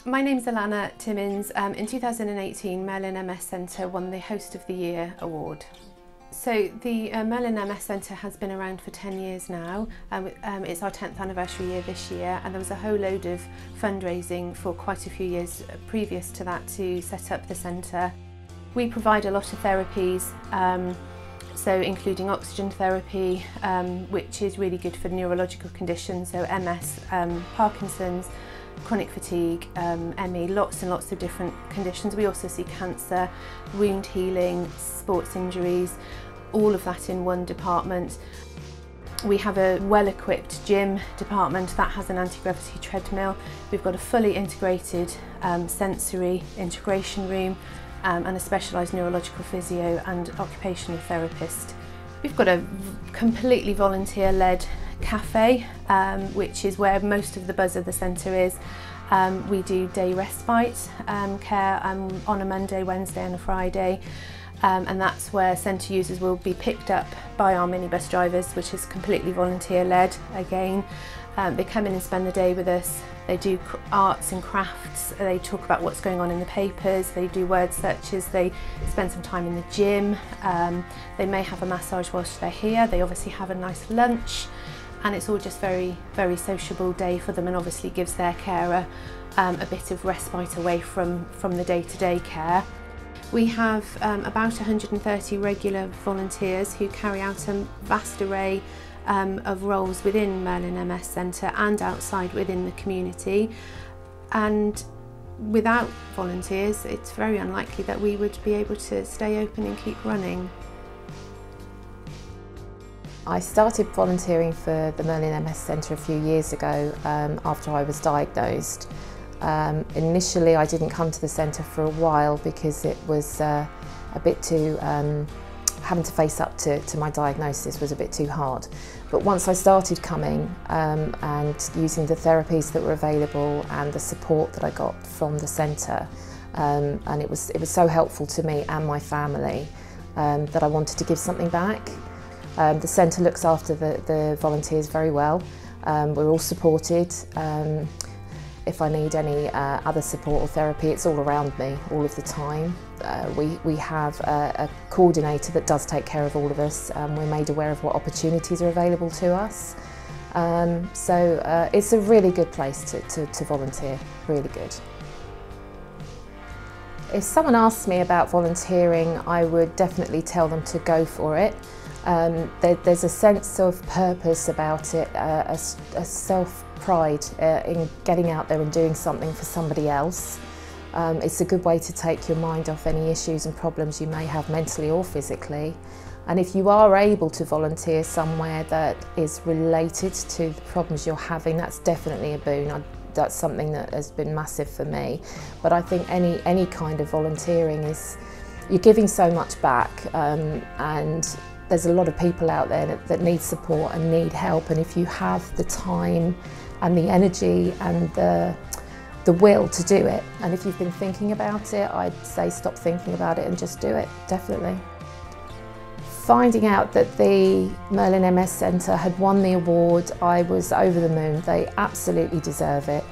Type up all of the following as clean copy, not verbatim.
My name's Alana Timmins. In 2018, Merlin MS Centre won the Host of the Year award. So the Merlin MS Centre has been around for 10 years now. It's our 10th anniversary year this year, and there was a whole load of fundraising for quite a few years previous to that to set up the centre. We provide a lot of therapies, so including oxygen therapy, which is really good for neurological conditions, so MS, Parkinson's, chronic fatigue, ME, lots and lots of different conditions. We also see cancer, wound healing, sports injuries, all of that in one department. We have a well-equipped gym department that has an anti-gravity treadmill. We've got a fully integrated sensory integration room and a specialised neurological physio and occupational therapist. We've got a completely volunteer-led cafe, which is where most of the buzz of the centre is. We do day respite care on a Monday, Wednesday and a Friday, and that's where centre users will be picked up by our minibus drivers, which is completely volunteer-led again. They come in and spend the day with us. They do arts and crafts, they talk about what's going on in the papers, they do word searches, they spend some time in the gym, they may have a massage whilst they're here, they obviously have a nice lunch, and it's all just very sociable day for them, and obviously gives their carer a bit of respite away from the day-to-day care. We have about 130 regular volunteers who carry out a vast array of roles within Merlin MS Centre and outside within the community, and without volunteers it's very unlikely that we would be able to stay open and keep running. I started volunteering for the Merlin MS Centre a few years ago after I was diagnosed. Initially I didn't come to the centre for a while because it was a bit too, having to face up to my diagnosis was a bit too hard. But once I started coming and using the therapies that were available and the support that I got from the centre, and it was so helpful to me and my family that I wanted to give something back. The centre looks after the volunteers very well. We're all supported. If I need any other support or therapy, it's all around me all of the time. We have a coordinator that does take care of all of us. We're made aware of what opportunities are available to us. So it's a really good place to volunteer, really good. If someone asks me about volunteering, I would definitely tell them to go for it. There's a sense of purpose about it, a self-pride in getting out there and doing something for somebody else. It's a good way to take your mind off any issues and problems you may have mentally or physically. And if you are able to volunteer somewhere that is related to the problems you're having, that's definitely a boon. That's something that has been massive for me. But I think any kind of volunteering you're giving so much back, and there's a lot of people out there that need support and need help, and if you have the time and the energy and the will to do it, and if you've been thinking about it, I'd say stop thinking about it and just do it, definitely. Finding out that the Merlin MS Centre had won the award, I was over the moon. They absolutely deserve it.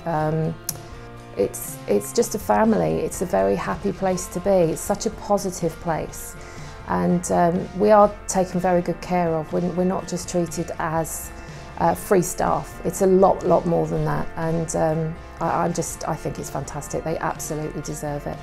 It's just a family. It's a very happy place to be. It's such a positive place. And we are taken very good care of. We're not just treated as free staff. It's a lot more than that. And I think it's fantastic. They absolutely deserve it.